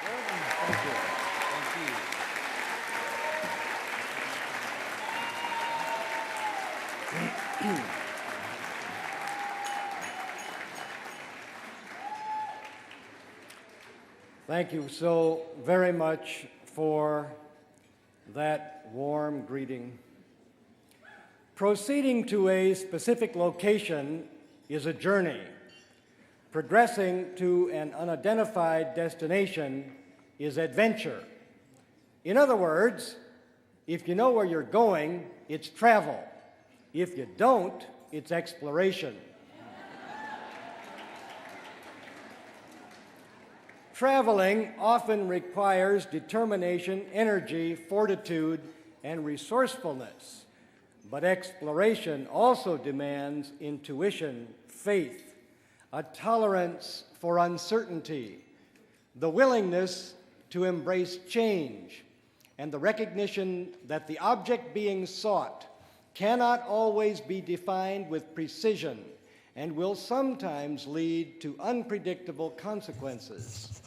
Thank you. Thank you. Thank you so very much for that warm greeting. Proceeding to a specific location is a journey. Progressing to an unidentified destination is adventure. In other words, if you know where you're going, it's travel. If you don't, it's exploration. Traveling often requires determination, energy, fortitude, and resourcefulness. But exploration also demands intuition, faith, a tolerance for uncertainty, the willingness to embrace change, and the recognition that the object being sought cannot always be defined with precision and will sometimes lead to unpredictable consequences.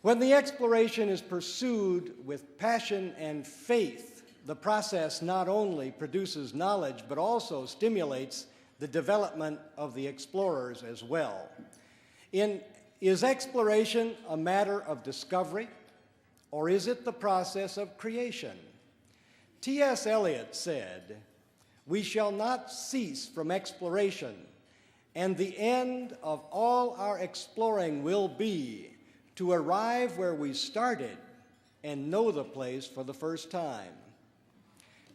When the exploration is pursued with passion and faith, the process not only produces knowledge but also stimulates the development of the explorers as well. Is exploration a matter of discovery, or is it the process of creation? T.S. Eliot said, "We shall not cease from exploration, and the end of all our exploring will be to arrive where we started and know the place for the first time."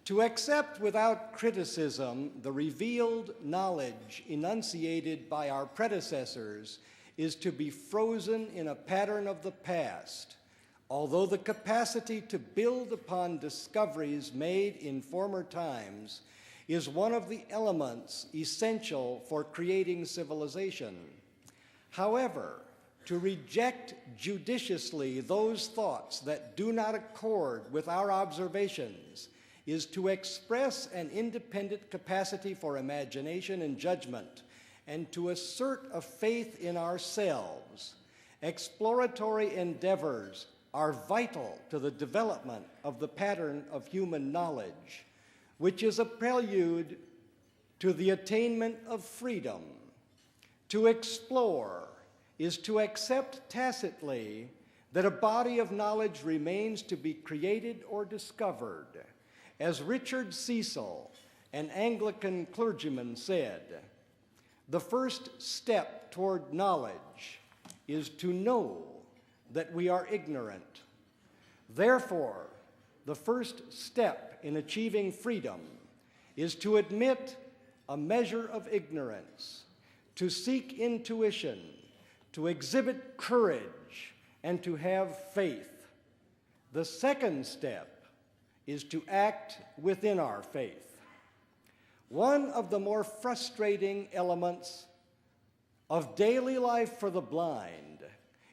To accept without criticism the revealed knowledge enunciated by our predecessors is to be frozen in a pattern of the past, although the capacity to build upon discoveries made in former times is one of the elements essential for creating civilization. However, to reject judiciously those thoughts that do not accord with our observations is to express an independent capacity for imagination and judgment, and to assert a faith in ourselves. Exploratory endeavors are vital to the development of the pattern of human knowledge, which is a prelude to the attainment of freedom. To explore is to accept tacitly that a body of knowledge remains to be created or discovered. As Richard Cecil, an Anglican clergyman, said, "The first step toward knowledge is to know that we are ignorant. Therefore, the first step in achieving freedom is to admit a measure of ignorance, to seek intuition, to exhibit courage, and to have faith. The second step is to act within our faith." One of the more frustrating elements of daily life for the blind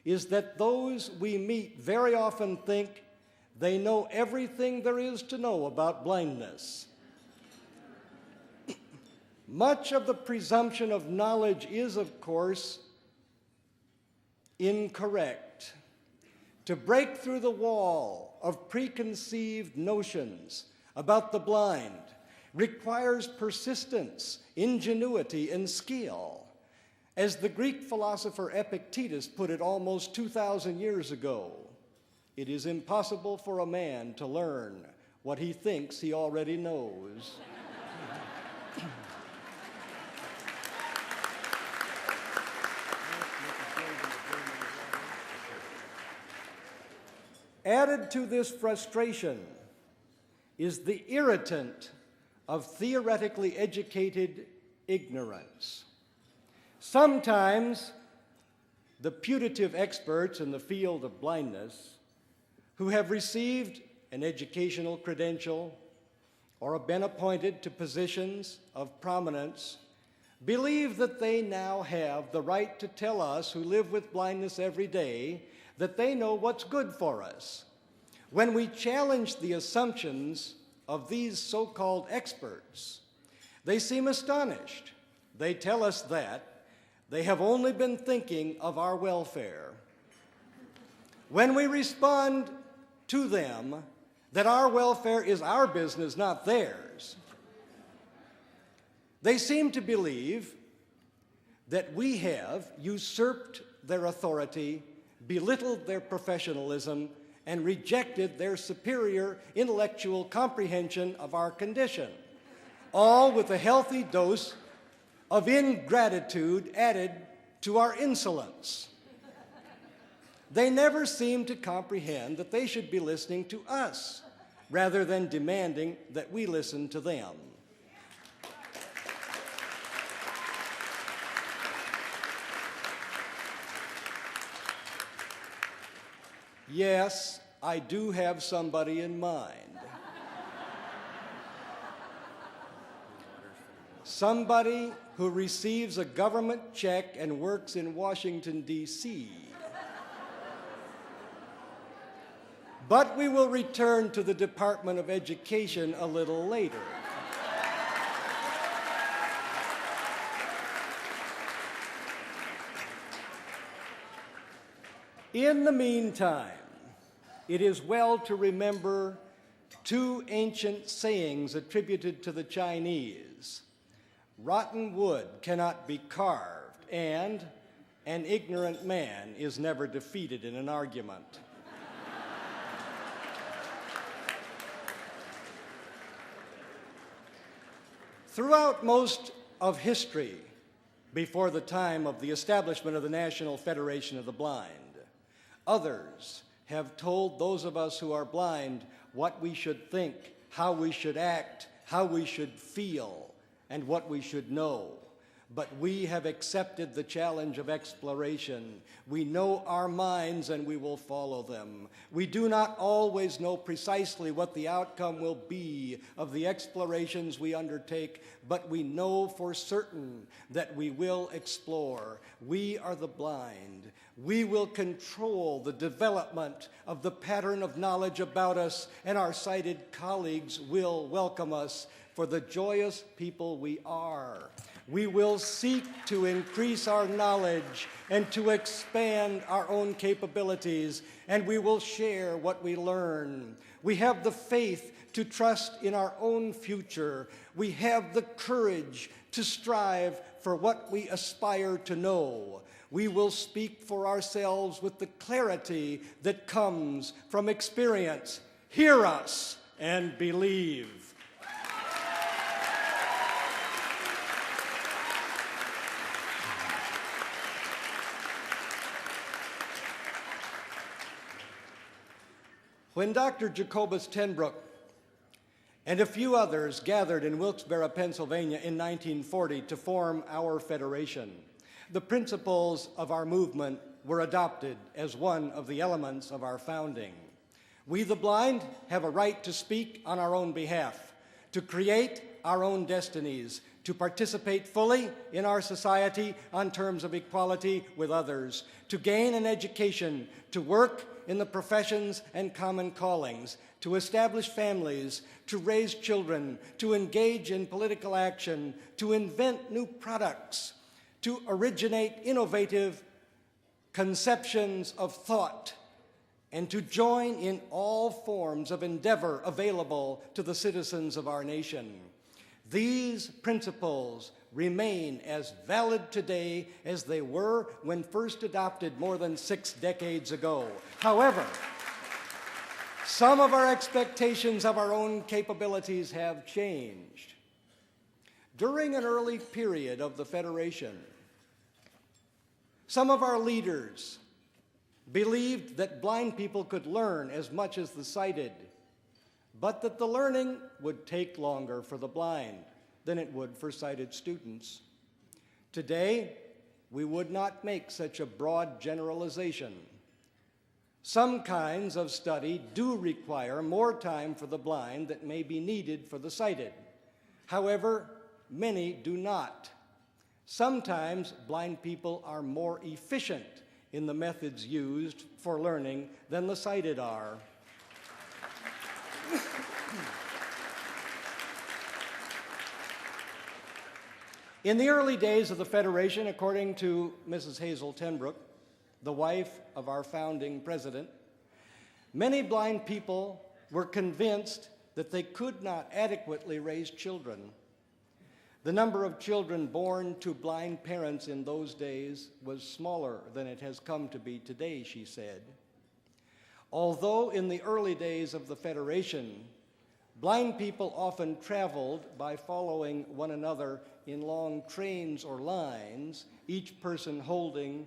is that those we meet very often think they know everything there is to know about blindness. Much of the presumption of knowledge is, of course, incorrect. To break through the wall of preconceived notions about the blind requires persistence, ingenuity, and skill. As the Greek philosopher Epictetus put it almost 2,000 years ago, it is impossible for a man to learn what he thinks he already knows. Added to this frustration is the irritant of theoretically educated ignorance. Sometimes the putative experts in the field of blindness who have received an educational credential or have been appointed to positions of prominence believe that they now have the right to tell us who live with blindness every day that they know what's good for us. When we challenge the assumptions of these so-called experts, they seem astonished. They tell us that They have only been thinking of our welfare. When we respond to them that our welfare is our business, not theirs, they seem to believe that we have usurped their authority, belittled their professionalism, and rejected their superior intellectual comprehension of our condition, all with a healthy dose of ingratitude added to our insolence. They never seem to comprehend that they should be listening to us rather than demanding that we listen to them. Yes, I do have somebody in mind. Somebody who receives a government check and works in Washington, D.C. But we will return to the Department of Education a little later. In the meantime, it is well to remember two ancient sayings attributed to the Chinese. Rotten wood cannot be carved, and an ignorant man is never defeated in an argument. Throughout most of history, before the time of the establishment of the National Federation of the Blind, others have told those of us who are blind what we should think, how we should act, how we should feel, and what we should know. But we have accepted the challenge of exploration. We know our minds and we will follow them. We do not always know precisely what the outcome will be of the explorations we undertake, but we know for certain that we will explore. We are the blind. We will control the development of the pattern of knowledge about us, and our sighted colleagues will welcome us for the joyous people we are. We will seek to increase our knowledge and to expand our own capabilities, and we will share what we learn. We have the faith to trust in our own future. We have the courage to strive for what we aspire to know. We will speak for ourselves with the clarity that comes from experience. Hear us and believe. When Dr. Jacobus Tenbrook and a few others gathered in Wilkes-Barre, Pennsylvania in 1940 to form our federation, the principles of our movement were adopted as one of the elements of our founding. We, the blind, have a right to speak on our own behalf, to create our own destinies, to participate fully in our society on terms of equality with others, to gain an education, to work in the professions and common callings, to establish families, to raise children, to engage in political action, to invent new products, to originate innovative conceptions of thought, and to join in all forms of endeavor available to the citizens of our nation. These principles remain as valid today as they were when first adopted more than 6 decades ago. However, some of our expectations of our own capabilities have changed. During an early period of the Federation, some of our leaders believed that blind people could learn as much as the sighted, but that the learning would take longer for the blind than it would for sighted students. Today, we would not make such a broad generalization. Some kinds of study do require more time for the blind than may be needed for the sighted. However, many do not. Sometimes blind people are more efficient in the methods used for learning than the sighted are. In the early days of the Federation, according to Mrs. Hazel Tenbrook, the wife of our founding president, many blind people were convinced that they could not adequately raise children. The number of children born to blind parents in those days was smaller than it has come to be today, she said. Although in the early days of the Federation, blind people often traveled by following one another in long trains or lines, each person holding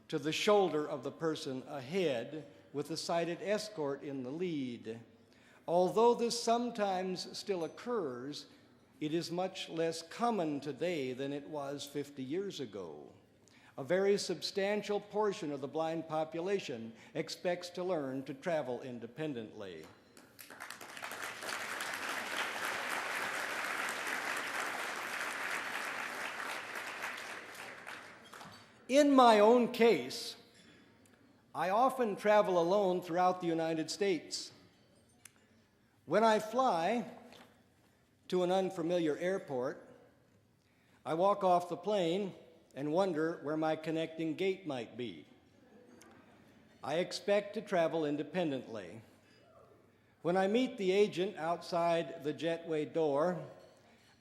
to the shoulder of the person ahead with a sighted escort in the lead. Although this sometimes still occurs, it is much less common today than it was 50 years ago. A very substantial portion of the blind population expects to learn to travel independently. In my own case, I often travel alone throughout the United States. When I fly to an unfamiliar airport, I walk off the plane and wonder where my connecting gate might be. I expect to travel independently. When I meet the agent outside the jetway door,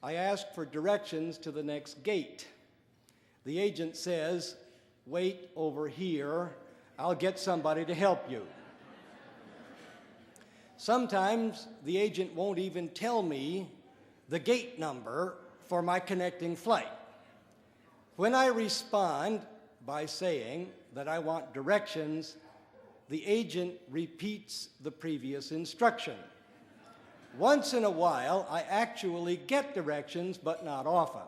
I ask for directions to the next gate. The agent says, "Wait over here, I'll get somebody to help you." Sometimes the agent won't even tell me the gate number for my connecting flight. When I respond by saying that I want directions, the agent repeats the previous instruction. Once in a while, I actually get directions, but not often.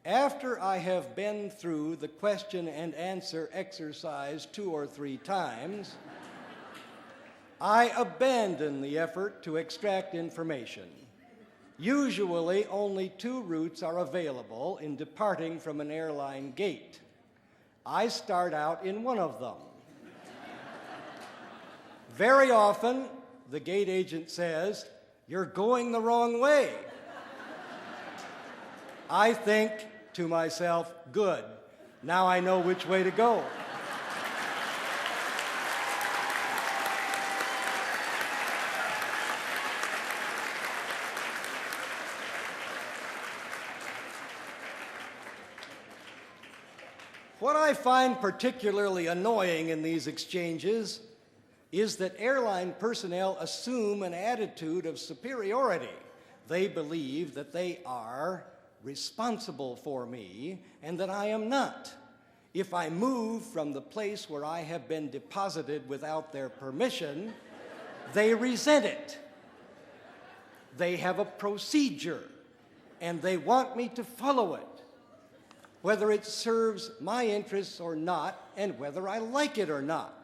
After I have been through the question and answer exercise 2 or 3 times, I abandon the effort to extract information. Usually, only 2 routes are available in departing from an airline gate. I start out in one of them. Very often, the gate agent says, "You're going the wrong way." I think to myself, "Good, now I know which way to go." What I find particularly annoying in these exchanges is that airline personnel assume an attitude of superiority. They believe that they are responsible for me and that I am not. If I move from the place where I have been deposited without their permission, they resent it. They have a procedure and they want me to follow it, whether it serves my interests or not, and whether I like it or not.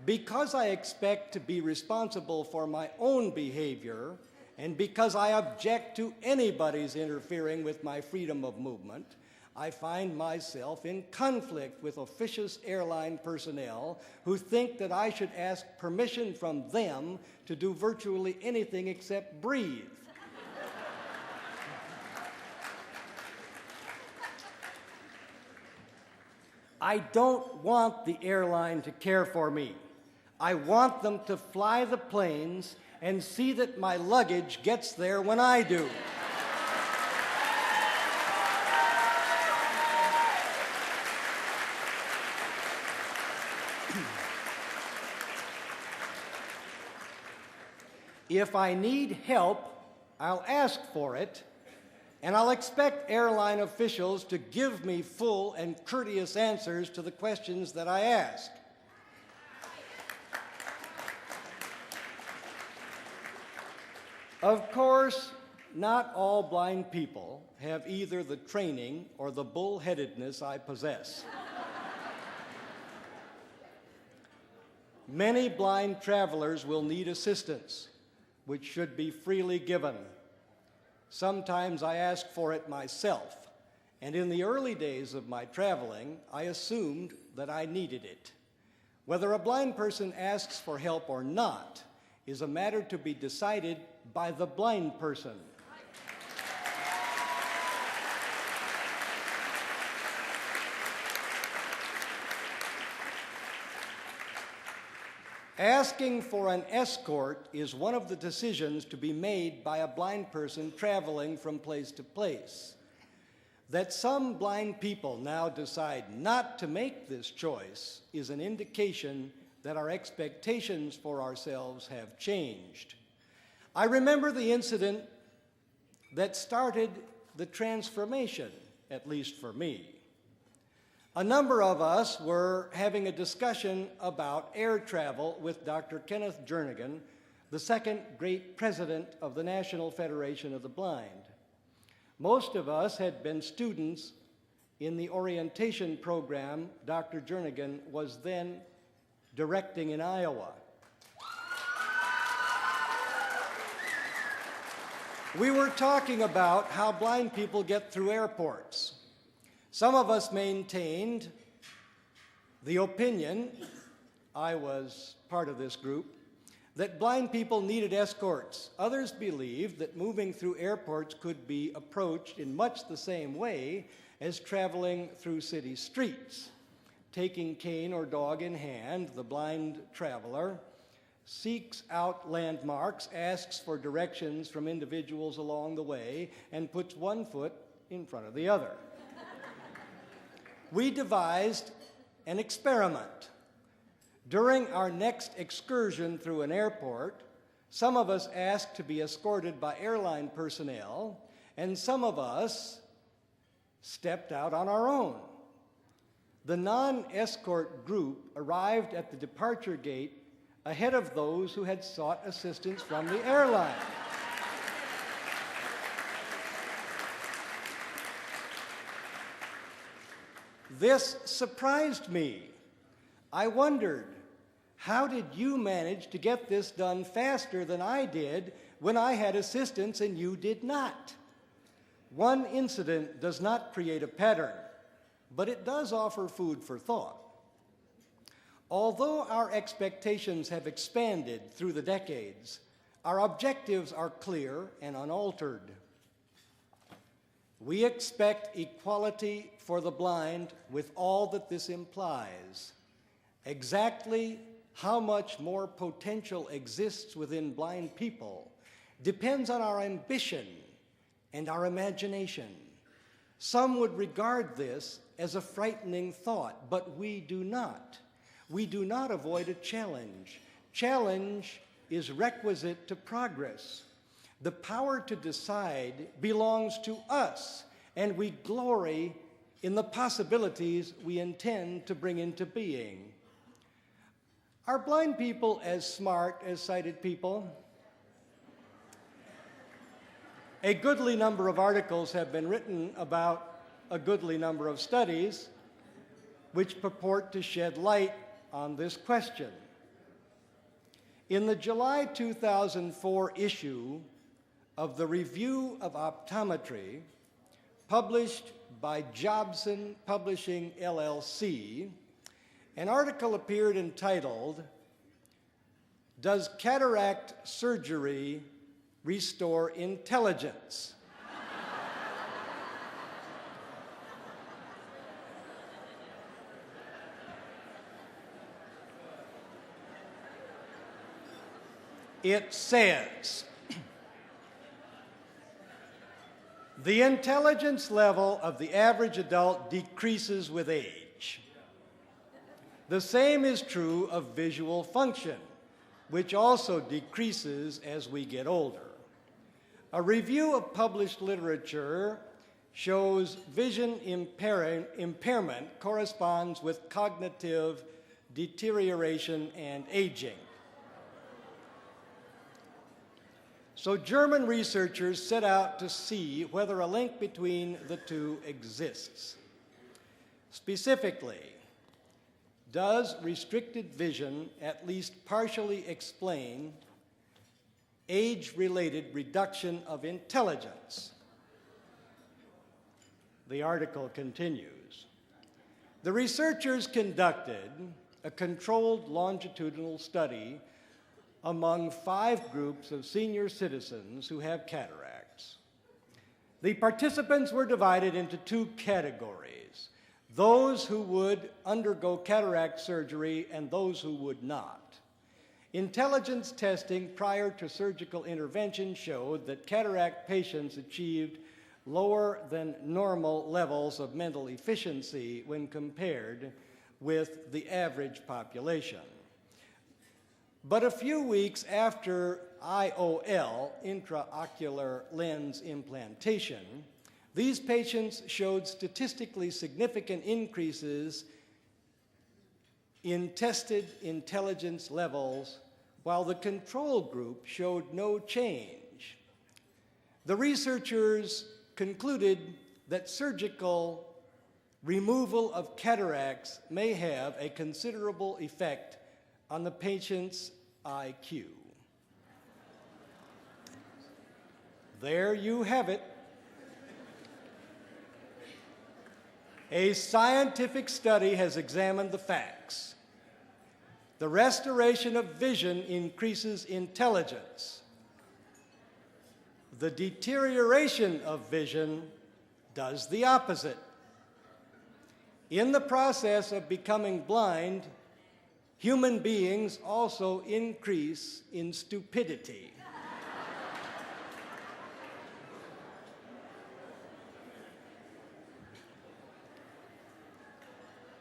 Because I expect to be responsible for my own behavior, and because I object to anybody's interfering with my freedom of movement, I find myself in conflict with officious airline personnel who think that I should ask permission from them to do virtually anything except breathe. I don't want the airline to care for me. I want them to fly the planes and see that my luggage gets there when I do. If I need help, I'll ask for it, and I'll expect airline officials to give me full and courteous answers to the questions that I ask. Of course, not all blind people have either the training or the bullheadedness I possess. Many blind travelers will need assistance, which should be freely given. Sometimes I ask for it myself, and in the early days of my traveling, I assumed that I needed it. Whether a blind person asks for help or not is a matter to be decided by the blind person. Asking for an escort is one of the decisions to be made by a blind person traveling from place to place. That some blind people now decide not to make this choice is an indication that our expectations for ourselves have changed. I remember the incident that started the transformation, at least for me. A number of us were having a discussion about air travel with Dr. Kenneth Jernigan, the second great president of the National Federation of the Blind. Most of us had been students in the orientation program Dr. Jernigan was then directing in Iowa. We were talking about how blind people get through airports. Some of us maintained the opinion, I was part of this group, that blind people needed escorts. Others believed that moving through airports could be approached in much the same way as traveling through city streets. Taking cane or dog in hand, the blind traveler seeks out landmarks, asks for directions from individuals along the way, and puts one foot in front of the other. We devised an experiment. During our next excursion through an airport, some of us asked to be escorted by airline personnel, and some of us stepped out on our own. The non-escort group arrived at the departure gate ahead of those who had sought assistance from the airline. This surprised me. I wondered, how did you manage to get this done faster than I did when I had assistance and you did not? One incident does not create a pattern, but it does offer food for thought. Although our expectations have expanded through the decades, our objectives are clear and unaltered. We expect equality for the blind with all that this implies. Exactly how much more potential exists within blind people depends on our ambition and our imagination. Some would regard this as a frightening thought, but we do not. We do not avoid a challenge. Challenge is requisite to progress. The power to decide belongs to us, and we glory in the possibilities we intend to bring into being. Are blind people as smart as sighted people? A goodly number of articles have been written about a goodly number of studies which purport to shed light on this question. In the July 2004 issue of the Review of Optometry, published by Jobson Publishing, LLC, an article appeared entitled, "Does Cataract Surgery Restore Intelligence?" It says, the intelligence level of the average adult decreases with age. The same is true of visual function, which also decreases as we get older. A review of published literature shows vision impairment corresponds with cognitive deterioration and aging. So German researchers set out to see whether a link between the two exists. Specifically, does restricted vision at least partially explain age-related reduction of intelligence? The article continues. The researchers conducted a controlled longitudinal study among 5 groups of senior citizens who have cataracts. The participants were divided into 2 categories, those who would undergo cataract surgery and those who would not. Intelligence testing prior to surgical intervention showed that cataract patients achieved lower than normal levels of mental efficiency when compared with the average population. But a few weeks after IOL, intraocular lens implantation, these patients showed statistically significant increases in tested intelligence levels, while the control group showed no change. The researchers concluded that surgical removal of cataracts may have a considerable effect on the patient's IQ. There you have it. A scientific study has examined the facts. The restoration of vision increases intelligence. The deterioration of vision does the opposite. In the process of becoming blind, human beings also increase in stupidity.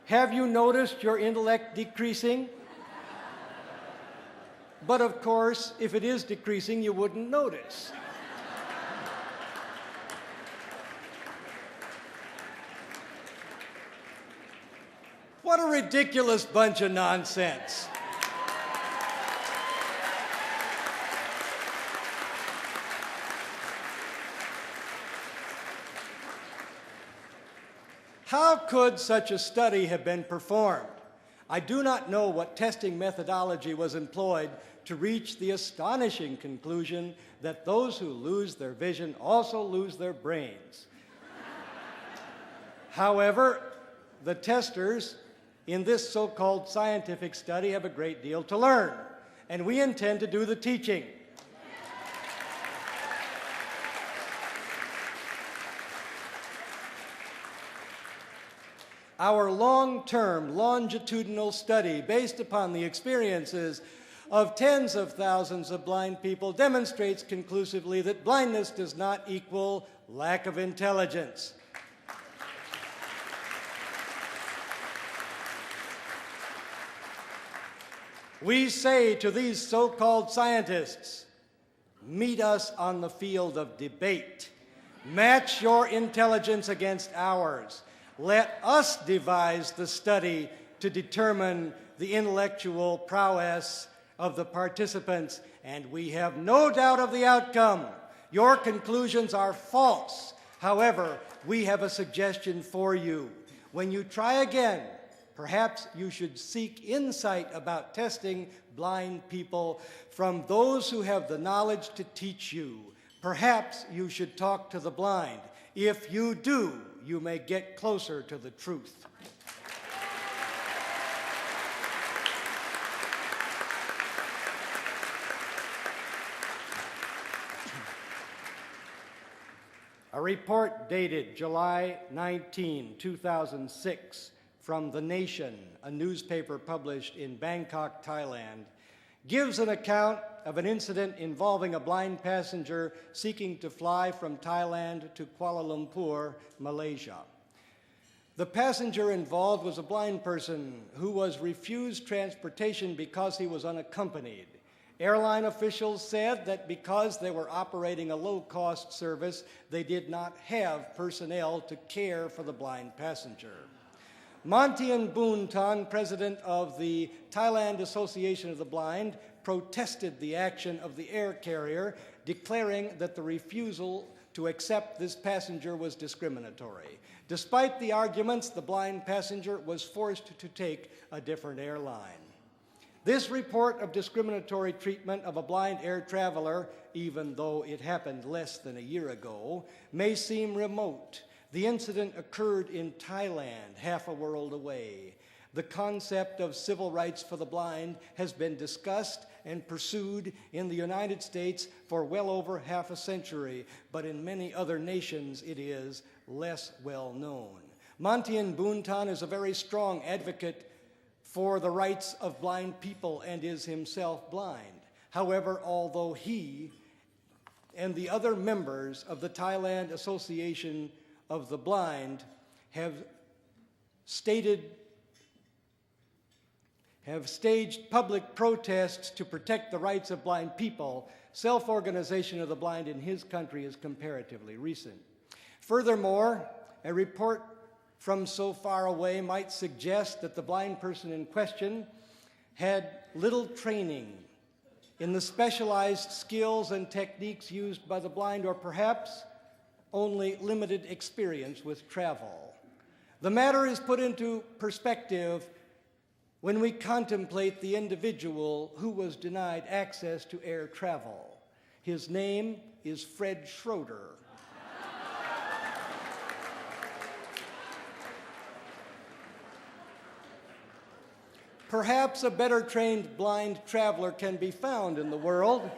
Have you noticed your intellect decreasing? But of course, if it is decreasing, you wouldn't notice. What a ridiculous bunch of nonsense. How could such a study have been performed? I do not know what testing methodology was employed to reach the astonishing conclusion that those who lose their vision also lose their brains. However, the testers in this so-called scientific study have a great deal to learn, and we intend to do the teaching. Our long-term longitudinal study based upon the experiences of tens of thousands of blind people demonstrates conclusively that blindness does not equal lack of intelligence. We say to these so-called scientists, meet us on the field of debate. Match your intelligence against ours. Let us devise the study to determine the intellectual prowess of the participants, and we have no doubt of the outcome. Your conclusions are false. However, we have a suggestion for you. When you try again, perhaps you should seek insight about testing blind people from those who have the knowledge to teach you. Perhaps you should talk to the blind. If you do, you may get closer to the truth. A report dated July 19, 2006, from The Nation, a newspaper published in Bangkok, Thailand, gives an account of an incident involving a blind passenger seeking to fly from Thailand to Kuala Lumpur, Malaysia. The passenger involved was a blind person who was refused transportation because he was unaccompanied. Airline officials said that because they were operating a low-cost service, they did not have personnel to care for the blind passenger. Montian Boonton, president of the Thailand Association of the Blind, protested the action of the air carrier, declaring that the refusal to accept this passenger was discriminatory. Despite the arguments, the blind passenger was forced to take a different airline. This report of discriminatory treatment of a blind air traveler, even though it happened less than a year ago, may seem remote. The incident occurred in Thailand, half a world away. The concept of civil rights for the blind has been discussed and pursued in the United States for well over half a century, but in many other nations it is less well known. Montian Boonton is a very strong advocate for the rights of blind people and is himself blind. However, although he and the other members of the Thailand Association of the Blind have staged public protests to protect the rights of blind people, self-organization of the blind in his country is comparatively recent. Furthermore, a report from so far away might suggest that the blind person in question had little training in the specialized skills and techniques used by the blind, or perhaps only limited experience with travel. The matter is put into perspective when we contemplate the individual who was denied access to air travel. His name is Fred Schroeder. Perhaps a better trained blind traveler can be found in the world,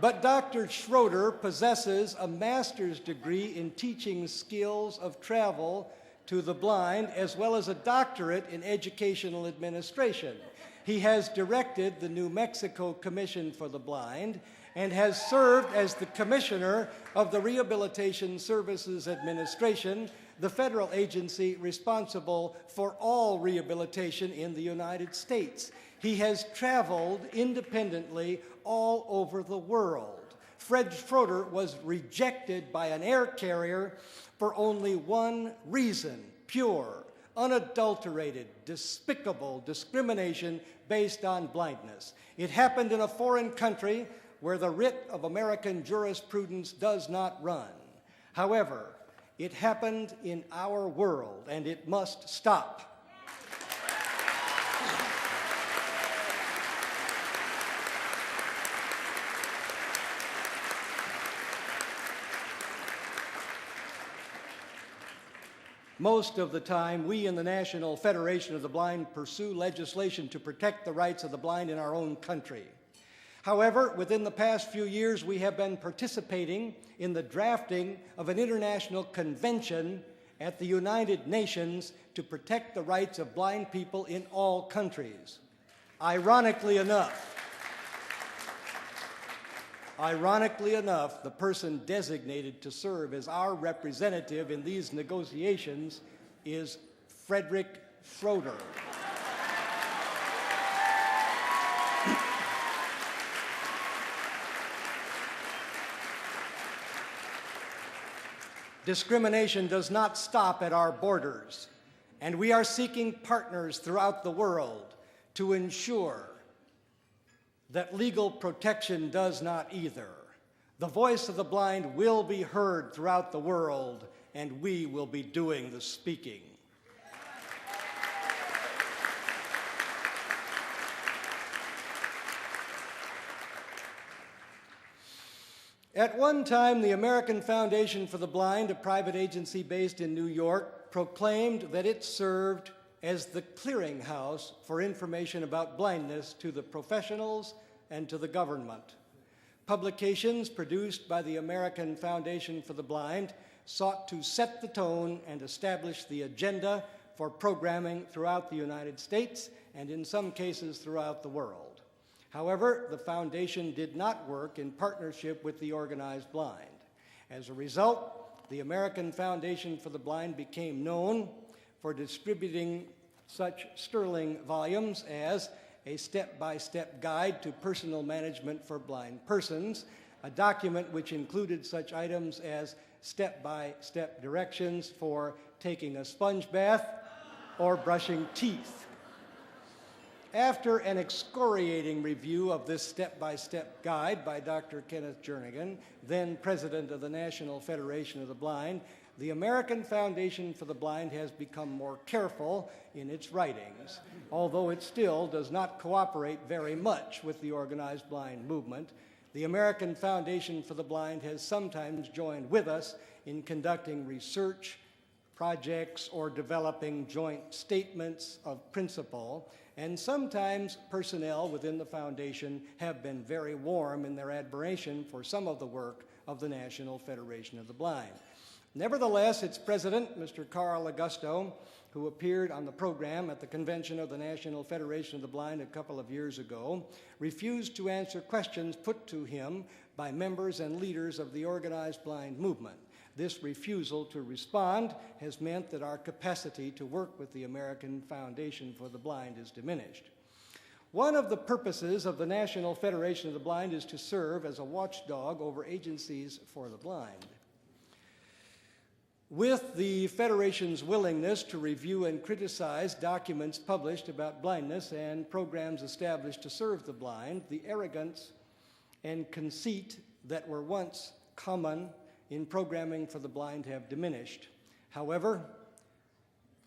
but Dr. Schroeder possesses a master's degree in teaching skills of travel to the blind, as well as a doctorate in educational administration. He has directed the New Mexico Commission for the Blind and has served as the commissioner of the Rehabilitation Services Administration, the federal agency responsible for all rehabilitation in the United States. He has traveled independently all over the world. Fred Schroeder was rejected by an air carrier for only one reason: pure, unadulterated, despicable discrimination based on blindness. It happened in a foreign country where the writ of American jurisprudence does not run. However, it happened in our world, and it must stop. Most of the time, we in the National Federation of the Blind pursue legislation to protect the rights of the blind in our own country. However, within the past few years, we have been participating in the drafting of an international convention at the United Nations to protect the rights of blind people in all countries. Ironically enough, the person designated to serve as our representative in these negotiations is Frederick Schroeder. Discrimination does not stop at our borders, and we are seeking partners throughout the world to ensure that legal protection does not either. The voice of the blind will be heard throughout the world, and we will be doing the speaking. At one time, the American Foundation for the Blind, a private agency based in New York, proclaimed that it served as the clearinghouse for information about blindness to the professionals and to the government. Publications produced by the American Foundation for the Blind sought to set the tone and establish the agenda for programming throughout the United States and in some cases throughout the world. However, the foundation did not work in partnership with the organized blind. As a result, the American Foundation for the Blind became known for distributing such sterling volumes as A Step-by-Step Guide to Personal Management for Blind Persons, a document which included such items as step-by-step directions for taking a sponge bath or brushing teeth. After an excoriating review of this step-by-step guide by Dr. Kenneth Jernigan, then president of the National Federation of the Blind, the American Foundation for the Blind has become more careful in its writings, although it still does not cooperate very much with the organized blind movement. The American Foundation for the Blind has sometimes joined with us in conducting research projects or developing joint statements of principle, and sometimes personnel within the foundation have been very warm in their admiration for some of the work of the National Federation of the Blind. Nevertheless, its president, Mr. Carl Augusto, who appeared on the program at the convention of the National Federation of the Blind a couple of years ago, refused to answer questions put to him by members and leaders of the organized blind movement. This refusal to respond has meant that our capacity to work with the American Foundation for the Blind is diminished. One of the purposes of the National Federation of the Blind is to serve as a watchdog over agencies for the blind. With the Federation's willingness to review and criticize documents published about blindness and programs established to serve the blind, the arrogance and conceit that were once common in programming for the blind have diminished. However,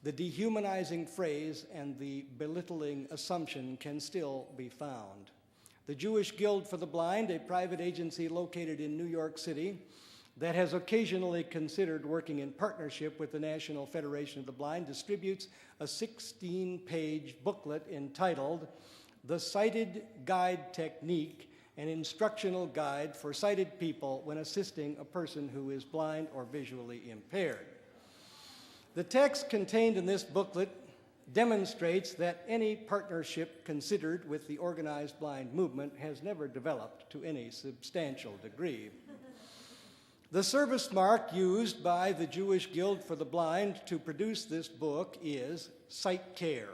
the dehumanizing phrase and the belittling assumption can still be found. The Jewish Guild for the Blind, a private agency located in New York City that has occasionally considered working in partnership with the National Federation of the Blind, distributes a 16-page booklet entitled The Sighted Guide Technique, an instructional guide for sighted people when assisting a person who is blind or visually impaired. The text contained in this booklet demonstrates that any partnership considered with the organized blind movement has never developed to any substantial degree. The service mark used by the Jewish Guild for the Blind to produce this book is Sight Care.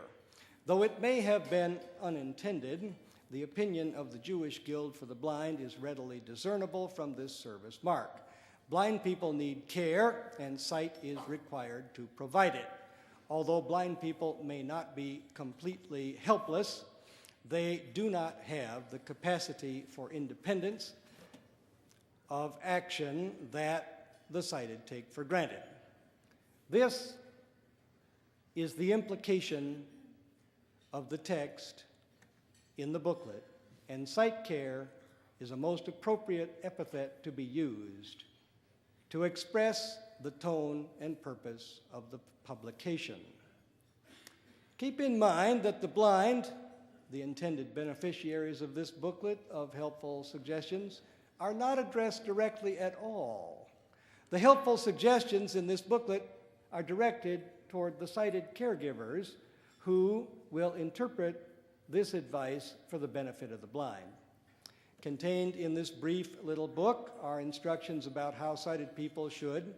Though it may have been unintended, the opinion of the Jewish Guild for the Blind is readily discernible from this service mark. Blind people need care, and sight is required to provide it. Although blind people may not be completely helpless, they do not have the capacity for independence of action that the sighted take for granted. This is the implication of the text in the booklet, and sight care is a most appropriate epithet to be used to express the tone and purpose of the publication. Keep in mind that the blind, the intended beneficiaries of this booklet of helpful suggestions, are not addressed directly at all. The helpful suggestions in this booklet are directed toward the sighted caregivers who will interpret this advice for the benefit of the blind. Contained in this brief little book are instructions about how sighted people should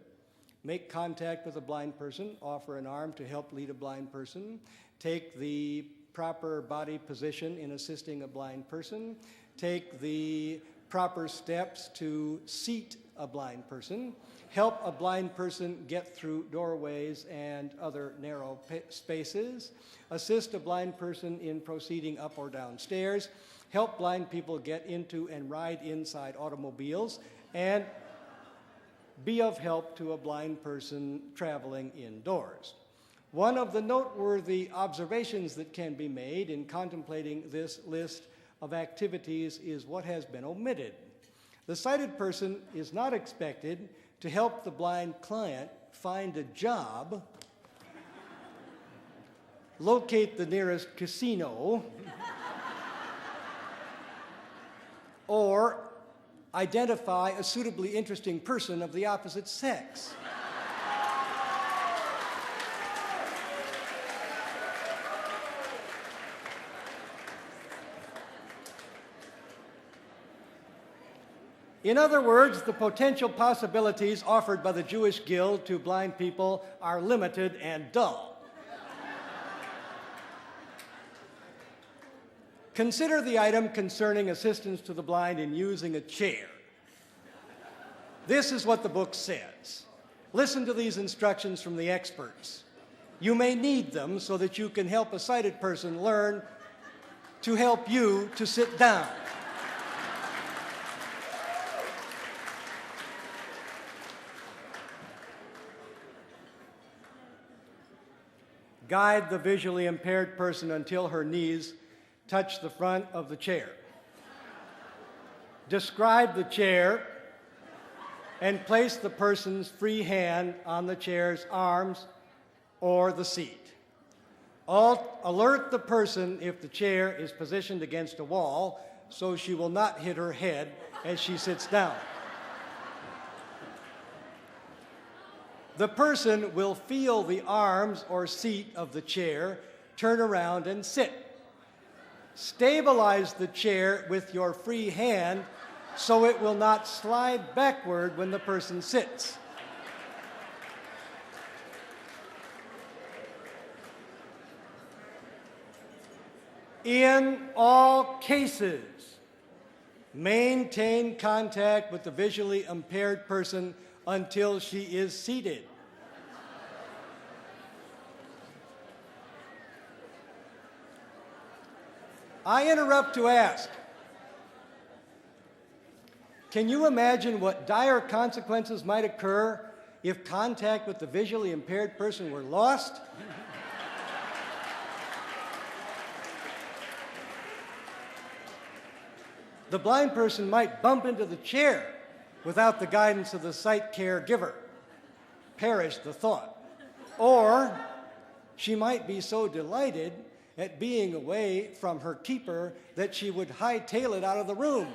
make contact with a blind person, offer an arm to help lead a blind person, take the proper body position in assisting a blind person, take the proper steps to seat a blind person, help a blind person get through doorways and other narrow spaces, assist a blind person in proceeding up or down stairs, help blind people get into and ride inside automobiles, and be of help to a blind person traveling indoors. One of the noteworthy observations that can be made in contemplating this list of activities is what has been omitted. The sighted person is not expected to help the blind client find a job, locate the nearest casino, or identify a suitably interesting person of the opposite sex. In other words, the potential possibilities offered by the Jewish Guild to blind people are limited and dull. Consider the item concerning assistance to the blind in using a chair. This is what the book says. Listen to these instructions from the experts. You may need them so that you can help a sighted person learn to help you to sit down. Guide the visually impaired person until her knees touch the front of the chair. Describe the chair and place the person's free hand on the chair's arms or the seat. Alert the person if the chair is positioned against a wall so she will not hit her head as she sits down. The person will feel the arms or seat of the chair, turn around and sit. Stabilize the chair with your free hand so it will not slide backward when the person sits. In all cases, maintain contact with the visually impaired person until she is seated. I interrupt to ask, can you imagine what dire consequences might occur if contact with the visually impaired person were lost? The blind person might bump into the chair without the guidance of the sight care giver. Perish the thought. Or she might be so delighted at being away from her keeper that she would hightail it out of the room.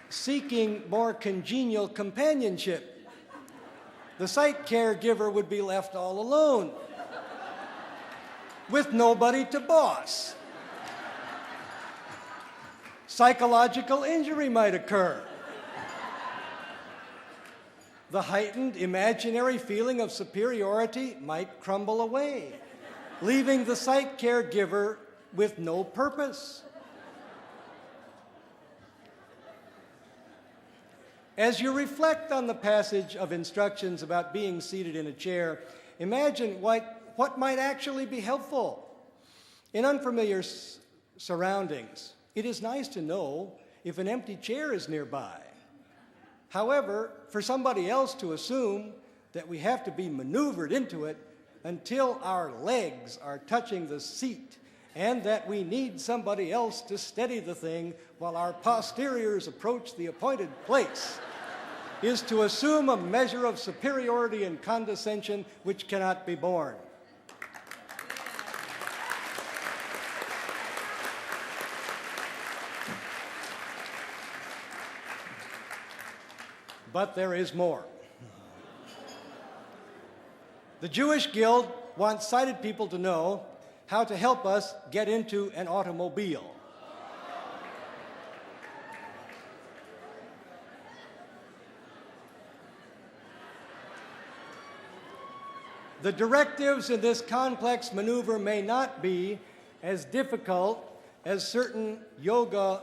Seeking more congenial companionship, the sight caregiver would be left all alone, with nobody to boss. Psychological injury might occur. The heightened imaginary feeling of superiority might crumble away, leaving the sight caregiver with no purpose. As you reflect on the passage of instructions about being seated in a chair, imagine what might actually be helpful. In unfamiliar surroundings, it is nice to know if an empty chair is nearby. However, for somebody else to assume that we have to be maneuvered into it until our legs are touching the seat and that we need somebody else to steady the thing while our posteriors approach the appointed place is to assume a measure of superiority and condescension which cannot be borne. But there is more. The Jewish Guild wants sighted people to know how to help us get into an automobile. The directives in this complex maneuver may not be as difficult as certain yoga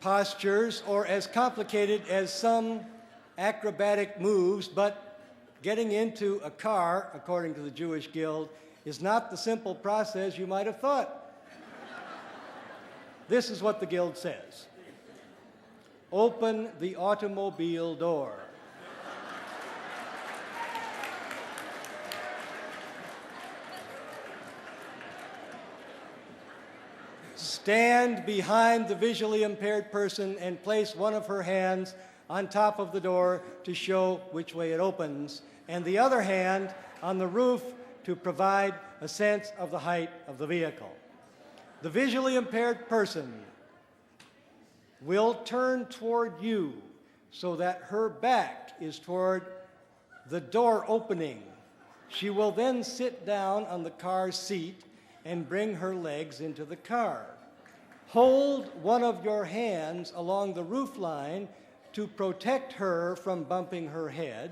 postures or as complicated as some acrobatic moves, but getting into a car, according to the Jewish Guild, is not the simple process you might have thought. This is what the Guild says. Open the automobile door. Stand behind the visually impaired person and place one of her hands on top of the door to show which way it opens, and the other hand on the roof to provide a sense of the height of the vehicle. The visually impaired person will turn toward you so that her back is toward the door opening. She will then sit down on the car seat and bring her legs into the car. Hold one of your hands along the roof line to protect her from bumping her head,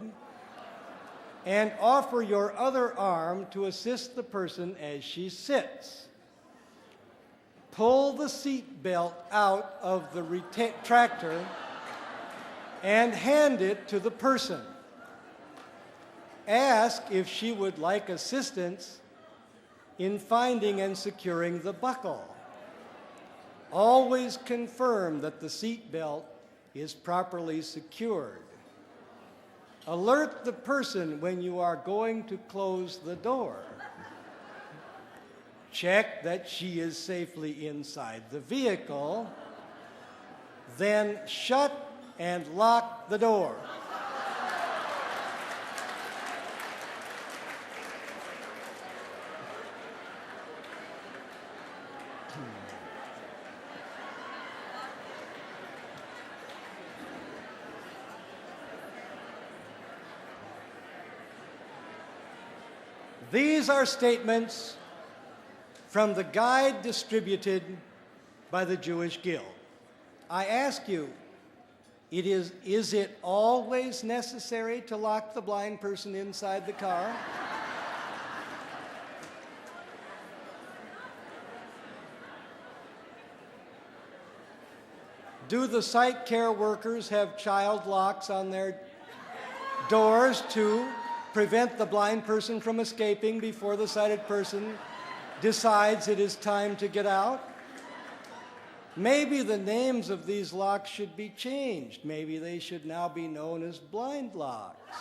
and offer your other arm to assist the person as she sits. Pull the seat belt out of the retractor and hand it to the person. Ask if she would like assistance in finding and securing the buckle. Always confirm that the seat belt is properly secured. Alert the person when you are going to close the door. Check that she is safely inside the vehicle. Then shut and lock the door. These are statements from the guide distributed by the Jewish Guild. I ask you, is it always necessary to lock the blind person inside the car? Do the sight care workers have child locks on their doors to prevent the blind person from escaping before the sighted person decides it is time to get out? Maybe the names of these locks should be changed. Maybe they should now be known as blind locks.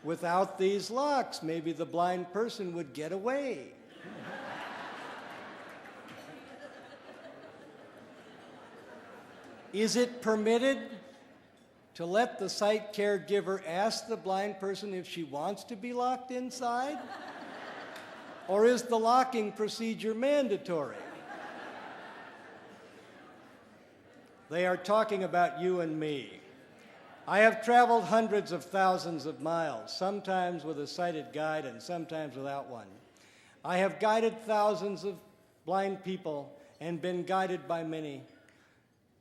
Without these locks, maybe the blind person would get away. Is it permitted to let the sight caregiver ask the blind person if she wants to be locked inside? Or is the locking procedure mandatory? They are talking about you and me. I have traveled hundreds of thousands of miles, sometimes with a sighted guide and sometimes without one. I have guided thousands of blind people and been guided by many.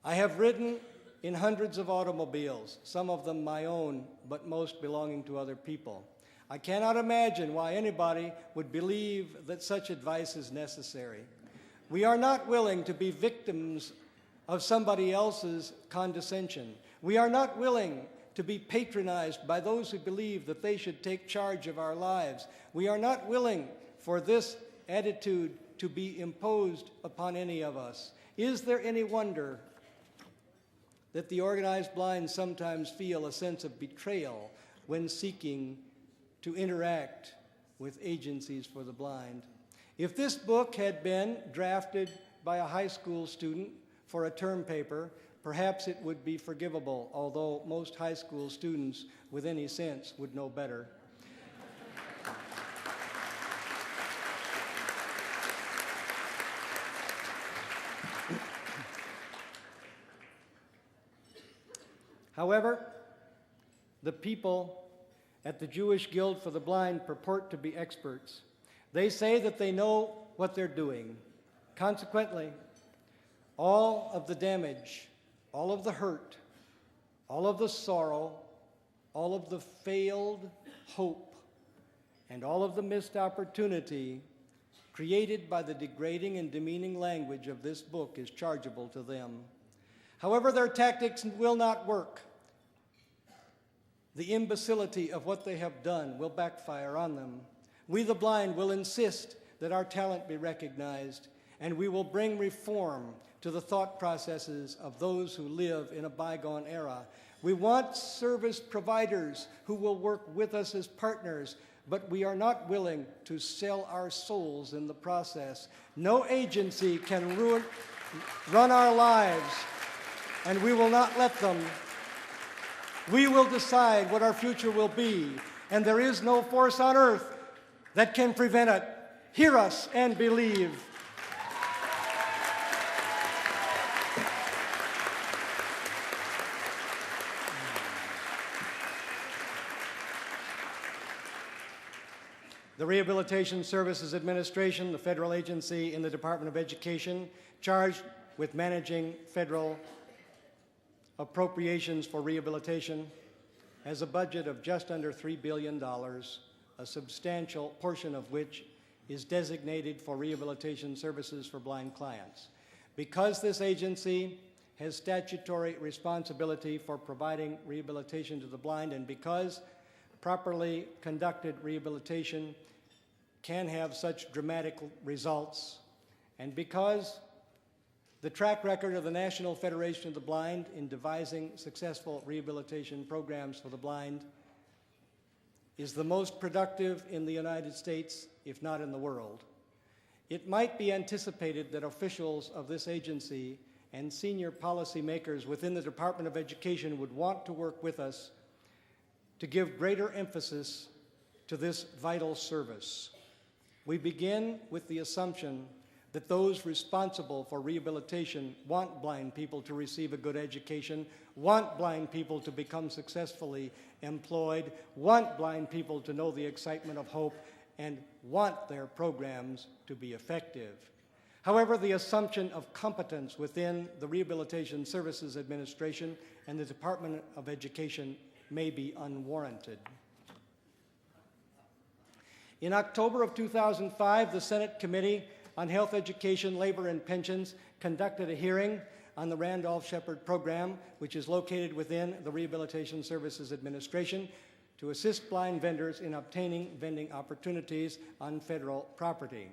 I have ridden in hundreds of automobiles, some of them my own, but most belonging to other people. I cannot imagine why anybody would believe that such advice is necessary. We are not willing to be victims of somebody else's condescension. We are not willing to be patronized by those who believe that they should take charge of our lives. We are not willing for this attitude to be imposed upon any of us. Is there any wonder that the organized blind sometimes feel a sense of betrayal when seeking to interact with agencies for the blind? If this book had been drafted by a high school student for a term paper, perhaps it would be forgivable, although most high school students with any sense would know better. However, the people at the Jewish Guild for the Blind purport to be experts. They say that they know what they're doing. Consequently, all of the damage, all of the hurt, all of the sorrow, all of the failed hope, and all of the missed opportunity created by the degrading and demeaning language of this book is chargeable to them. However, their tactics will not work. The imbecility of what they have done will backfire on them. We, the blind, will insist that our talent be recognized, and we will bring reform to the thought processes of those who live in a bygone era. We want service providers who will work with us as partners, but we are not willing to sell our souls in the process. No agency can run our lives, and we will not let them. We will decide what our future will be, and there is no force on earth that can prevent it. Hear us and believe. The Rehabilitation Services Administration, the federal agency in the Department of Education, charged with managing federal appropriations for rehabilitation, has a budget of just under $3 billion, a substantial portion of which is designated for rehabilitation services for blind clients. Because this agency has statutory responsibility for providing rehabilitation to the blind, and because properly conducted rehabilitation can have such dramatic results, and because the track record of the National Federation of the Blind in devising successful rehabilitation programs for the blind is the most productive in the United States, if not in the world, it might be anticipated that officials of this agency and senior policymakers within the Department of Education would want to work with us to give greater emphasis to this vital service. We begin with the assumption that those responsible for rehabilitation want blind people to receive a good education, want blind people to become successfully employed, want blind people to know the excitement of hope, and want their programs to be effective. However, the assumption of competence within the Rehabilitation Services Administration and the Department of Education may be unwarranted. In October of 2005, the Senate Committee on Health, Education, Labor, and Pensions conducted a hearing on the Randolph-Shepard program, which is located within the Rehabilitation Services Administration, to assist blind vendors in obtaining vending opportunities on federal property.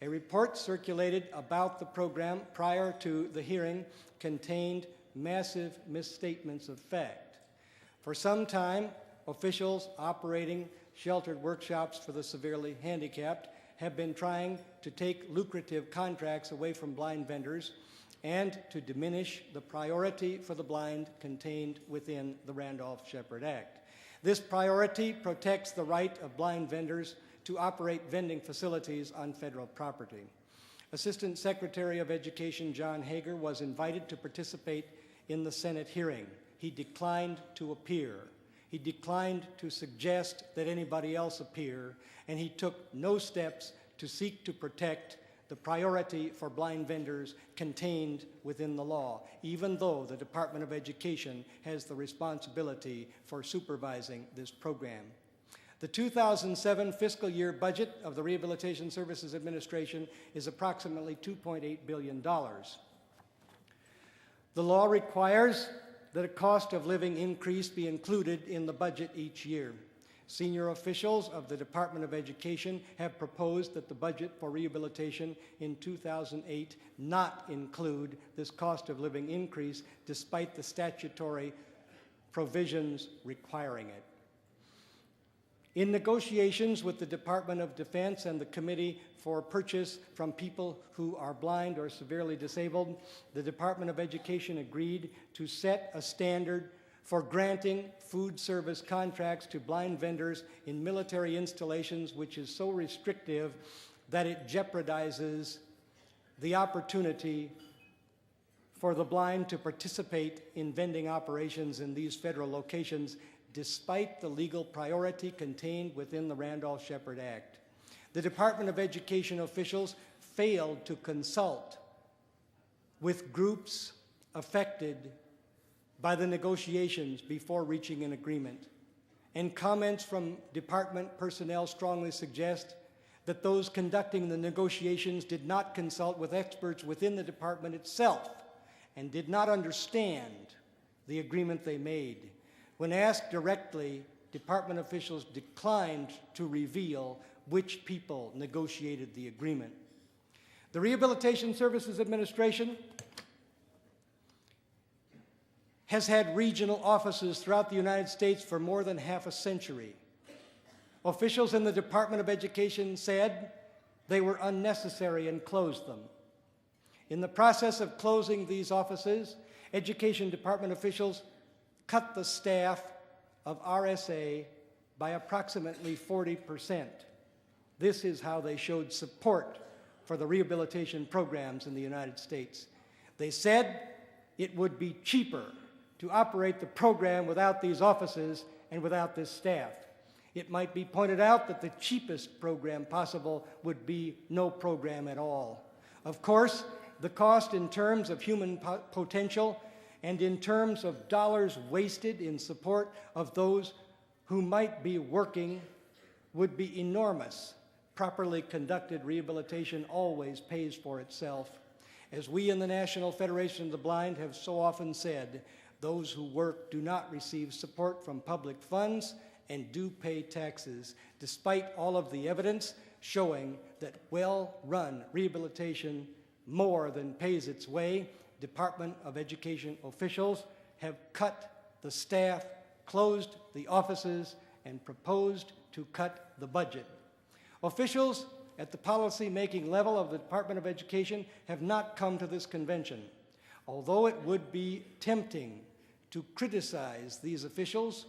A report circulated about the program prior to the hearing contained massive misstatements of fact. For some time, officials operating sheltered workshops for the severely handicapped have been trying to take lucrative contracts away from blind vendors and to diminish the priority for the blind contained within the Randolph-Shepard Act. This priority protects the right of blind vendors to operate vending facilities on federal property. Assistant Secretary of Education John Hager was invited to participate in the Senate hearing. He declined to appear. He declined to suggest that anybody else appear, and he took no steps to seek to protect the priority for blind vendors contained within the law, even though the Department of Education has the responsibility for supervising this program. The 2007 fiscal year budget of the Rehabilitation Services Administration is approximately $2.8 billion. The law requires that a cost of living increase be included in the budget each year. Senior officials of the Department of Education have proposed that the budget for rehabilitation in 2008 not include this cost of living increase, despite the statutory provisions requiring it. In negotiations with the Department of Defense and the Committee for Purchase from People Who Are Blind or Severely Disabled, the Department of Education agreed to set a standard for granting food service contracts to blind vendors in military installations, which is so restrictive that it jeopardizes the opportunity for the blind to participate in vending operations in these federal locations, despite the legal priority contained within the Randolph-Shepard Act. The Department of Education officials failed to consult with groups affected by the negotiations before reaching an agreement. And comments from department personnel strongly suggest that those conducting the negotiations did not consult with experts within the department itself and did not understand the agreement they made. When asked directly, department officials declined to reveal which people negotiated the agreement. The Rehabilitation Services Administration has had regional offices throughout the United States for more than half a century. Officials in the Department of Education said they were unnecessary and closed them. In the process of closing these offices, Education Department officials cut the staff of RSA by approximately 40%. This is how they showed support for the rehabilitation programs in the United States. They said it would be cheaper to operate the program without these offices and without this staff. It might be pointed out that the cheapest program possible would be no program at all. Of course, the cost in terms of human potential and in terms of dollars wasted in support of those who might be working would be enormous. Properly conducted rehabilitation always pays for itself. As we in the National Federation of the Blind have so often said, those who work do not receive support from public funds and do pay taxes, despite all of the evidence showing that well-run rehabilitation more than pays its way. Department of Education officials have cut the staff, closed the offices, and proposed to cut the budget. Officials at the policy-making level of the Department of Education have not come to this convention. Although it would be tempting to criticize these officials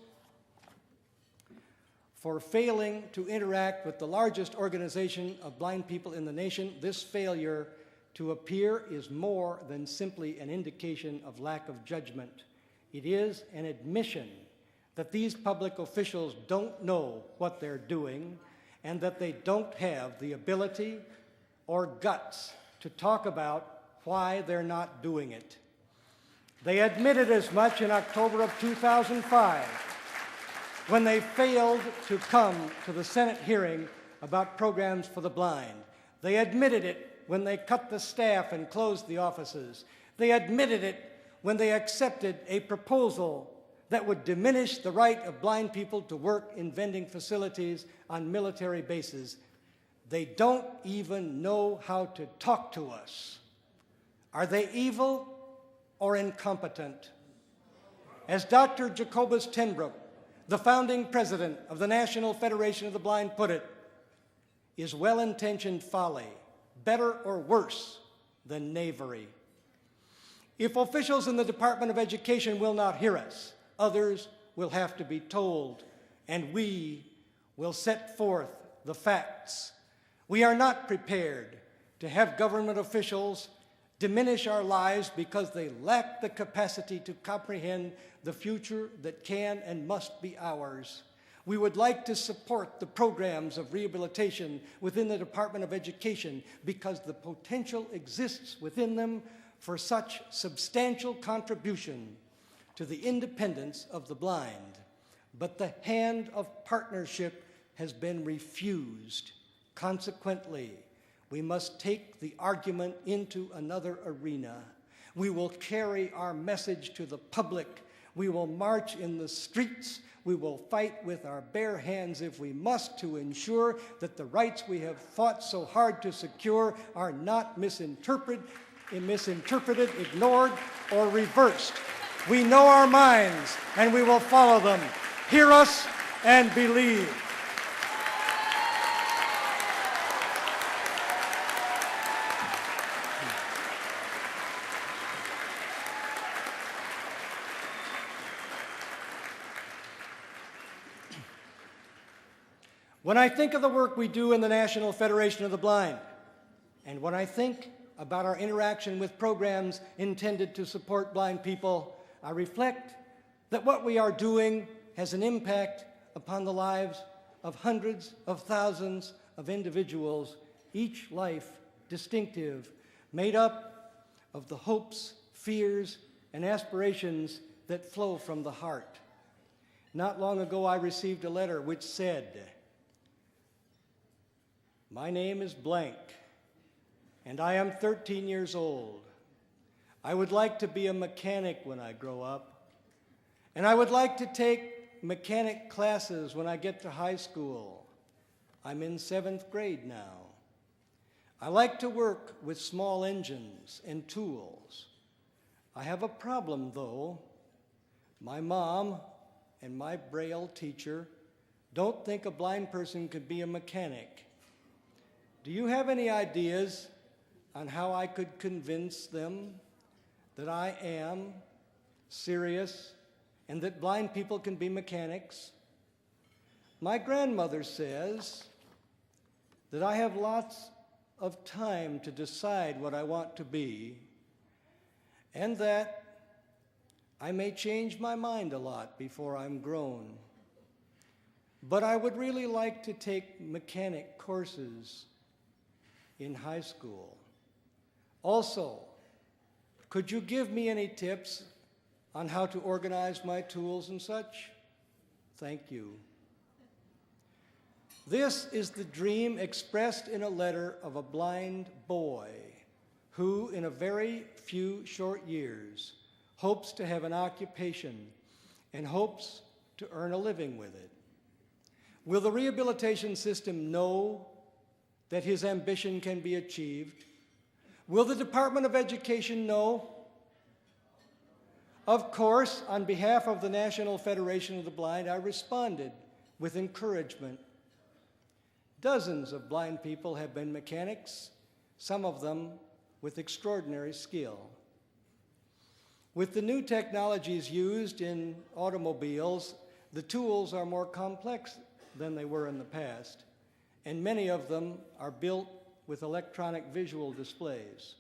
for failing to interact with the largest organization of blind people in the nation, this failure to appear is more than simply an indication of lack of judgment. It is an admission that these public officials don't know what they're doing and that they don't have the ability or guts to talk about why they're not doing it. They admitted as much in October of 2005 when they failed to come to the Senate hearing about programs for the blind. They admitted it when they cut the staff and closed the offices. They admitted it when they accepted a proposal that would diminish the right of blind people to work in vending facilities on military bases. They don't even know how to talk to us. Are they evil or incompetent? As Dr. Jacobus Tenbrook, the founding president of the National Federation of the Blind, put it, is well-intentioned folly better or worse than knavery? If officials in the Department of Education will not hear us, others will have to be told, and we will set forth the facts. We are not prepared to have government officials diminish our lives because they lack the capacity to comprehend the future that can and must be ours. We would like to support the programs of rehabilitation within the Department of Education because the potential exists within them for such substantial contribution to the independence of the blind. But the hand of partnership has been refused. Consequently, we must take the argument into another arena. We will carry our message to the public. We will march in the streets. We will fight with our bare hands if we must to ensure that the rights we have fought so hard to secure are not misinterpreted, ignored, or reversed. We know our minds, and we will follow them. Hear us and believe. When I think of the work we do in the National Federation of the Blind, and when I think about our interaction with programs intended to support blind people, I reflect that what we are doing has an impact upon the lives of hundreds of thousands of individuals, each life distinctive, made up of the hopes, fears, and aspirations that flow from the heart. Not long ago, I received a letter which said, "My name is blank, and I am 13 years old. I would like to be a mechanic when I grow up, and I would like to take mechanic classes when I get to high school. I'm in 7th grade now. I like to work with small engines and tools. I have a problem, though. My mom and my Braille teacher don't think a blind person could be a mechanic. Do you have any ideas on how I could convince them that I am serious and that blind people can be mechanics? My grandmother says that I have lots of time to decide what I want to be, and that I may change my mind a lot before I'm grown. But I would really like to take mechanic courses in high school. Also, could you give me any tips on how to organize my tools and such? Thank you." This is the dream expressed in a letter of a blind boy who, in a very few short years, hopes to have an occupation and hopes to earn a living with it. Will the rehabilitation system know that his ambition can be achieved? Will the Department of Education know? Of course, on behalf of the National Federation of the Blind, I responded with encouragement. Dozens of blind people have been mechanics, some of them with extraordinary skill. With the new technologies used in automobiles, the tools are more complex than they were in the past, and many of them are built with electronic visual displays.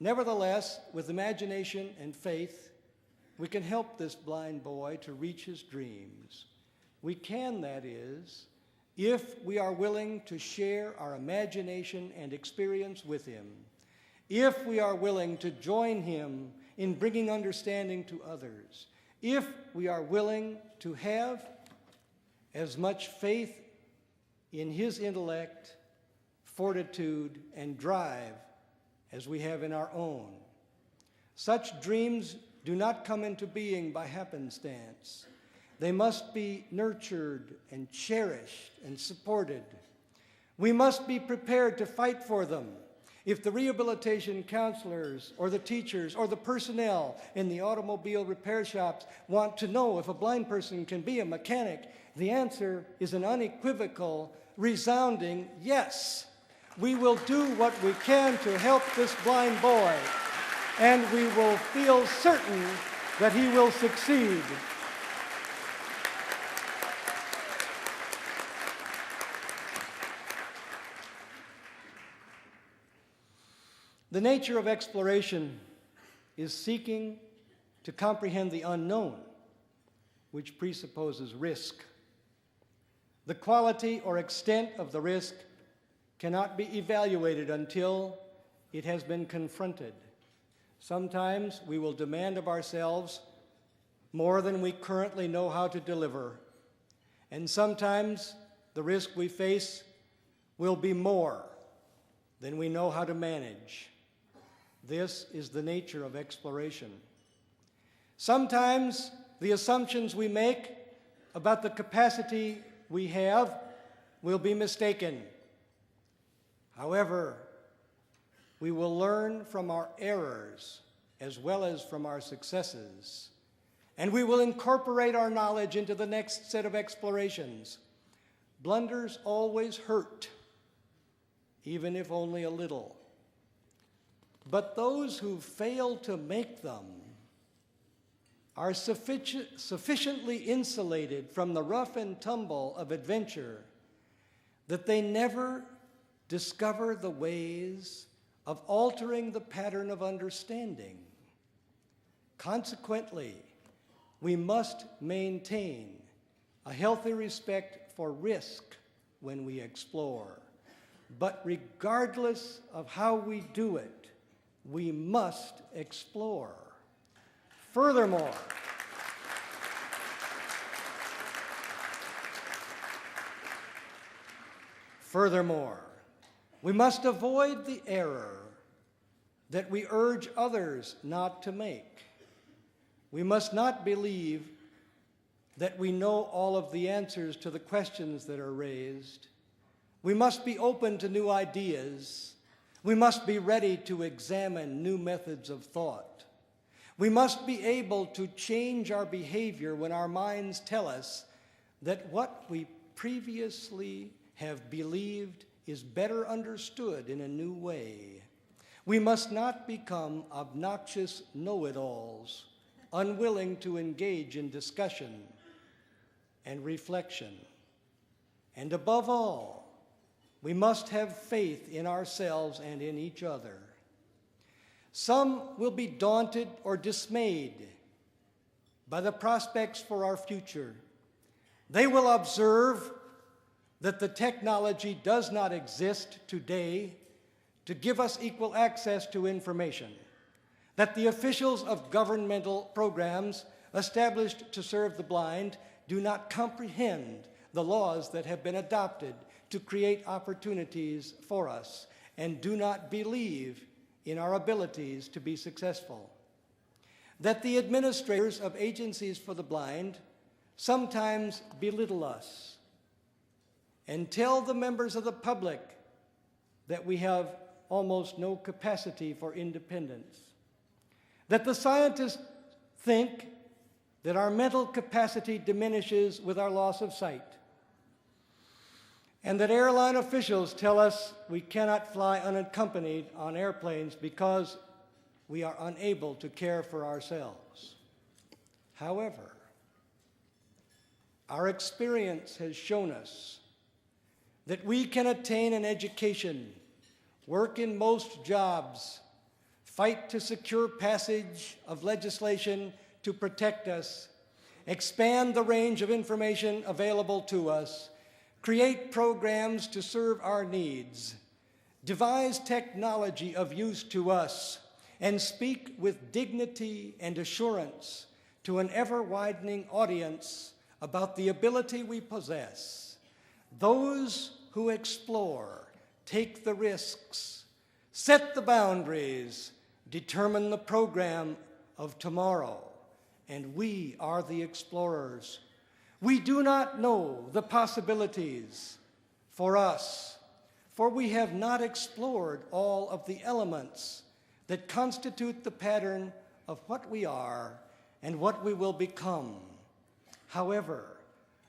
Nevertheless, with imagination and faith, we can help this blind boy to reach his dreams. We can, that is, if we are willing to share our imagination and experience with him, if we are willing to join him in bringing understanding to others, if we are willing to have as much faith in his intellect, fortitude, and drive as we have in our own. Such dreams do not come into being by happenstance. They must be nurtured and cherished and supported. We must be prepared to fight for them. If the rehabilitation counselors or the teachers or the personnel in the automobile repair shops want to know if a blind person can be a mechanic, the answer is an unequivocal, resounding yes. We will do what we can to help this blind boy, and we will feel certain that he will succeed. The nature of exploration is seeking to comprehend the unknown, which presupposes risk. The quality or extent of the risk cannot be evaluated until it has been confronted. Sometimes we will demand of ourselves more than we currently know how to deliver, and sometimes the risk we face will be more than we know how to manage. This is the nature of exploration. Sometimes the assumptions we make about the capacity we have will be mistaken. However, we will learn from our errors as well as from our successes, and we will incorporate our knowledge into the next set of explorations. Blunders always hurt, even if only a little. But those who fail to make them are sufficiently insulated from the rough and tumble of adventure that they never discover the ways of altering the pattern of understanding. Consequently, we must maintain a healthy respect for risk when we explore. But regardless of how we do it, we must explore. Furthermore, we must avoid the error that we urge others not to make. We must not believe that we know all of the answers to the questions that are raised. We must be open to new ideas. We must be ready to examine new methods of thought. We must be able to change our behavior when our minds tell us that what we previously have believed is better understood in a new way. We must not become obnoxious know-it-alls, unwilling to engage in discussion and reflection. And above all, we must have faith in ourselves and in each other. Some will be daunted or dismayed by the prospects for our future. They will observe that the technology does not exist today to give us equal access to information, that the officials of governmental programs established to serve the blind do not comprehend the laws that have been adopted to create opportunities for us, and do not believe in our abilities to be successful. That the administrators of agencies for the blind sometimes belittle us and tell the members of the public that we have almost no capacity for independence. That the scientists think that our mental capacity diminishes with our loss of sight. And that airline officials tell us we cannot fly unaccompanied on airplanes because we are unable to care for ourselves. However, our experience has shown us that we can attain an education work in most jobs, fight to secure passage of legislation to protect us, expand the range of information available to us, create programs to serve our needs, devise technology of use to us, and speak with dignity and assurance to an ever-widening audience about the ability we possess. Those who explore, take the risks, set the boundaries, determine the program of tomorrow, and we are the explorers. We do not know the possibilities for us, for we have not explored all of the elements that constitute the pattern of what we are and what we will become. However,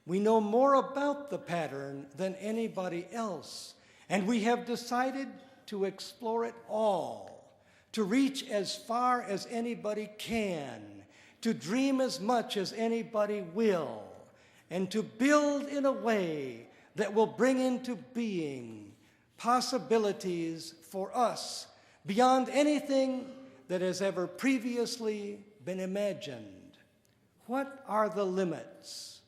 we know more about the pattern than anybody else, and we have decided to explore it all, to reach as far as anybody can, to dream as much as anybody will, and to build in a way that will bring into being possibilities for us beyond anything that has ever previously been imagined. What are the limits?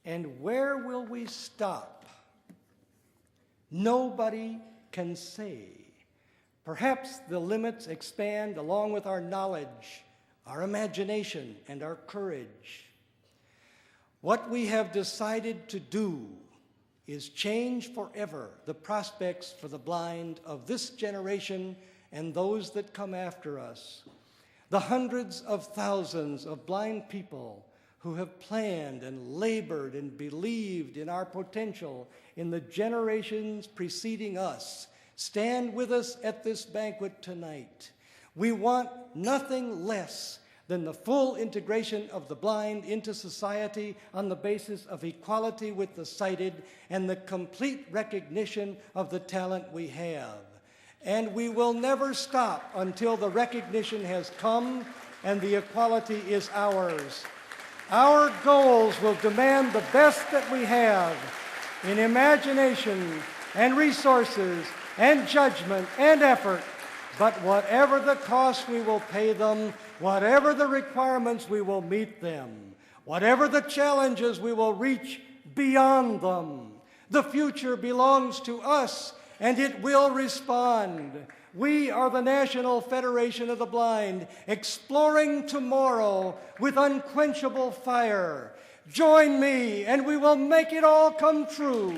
And where will we stop? Nobody can say. Perhaps the limits expand along with our knowledge, our imagination, and our courage. What we have decided to do is change forever the prospects for the blind of this generation and those that come after us. The hundreds of thousands of blind people who have planned and labored and believed in our potential in the generations preceding us stand with us at this banquet tonight. We want nothing less than the full integration of the blind into society on the basis of equality with the sighted and the complete recognition of the talent we have. And we will never stop until the recognition has come and the equality is ours. Our goals will demand the best that we have in imagination and resources and judgment and effort, but whatever the cost, we will pay them. Whatever the requirements, we will meet them. Whatever the challenges, we will reach beyond them. The future belongs to us, and it will respond. We are the National Federation of the Blind, exploring tomorrow with unquenchable fire. Join me, and we will make it all come true.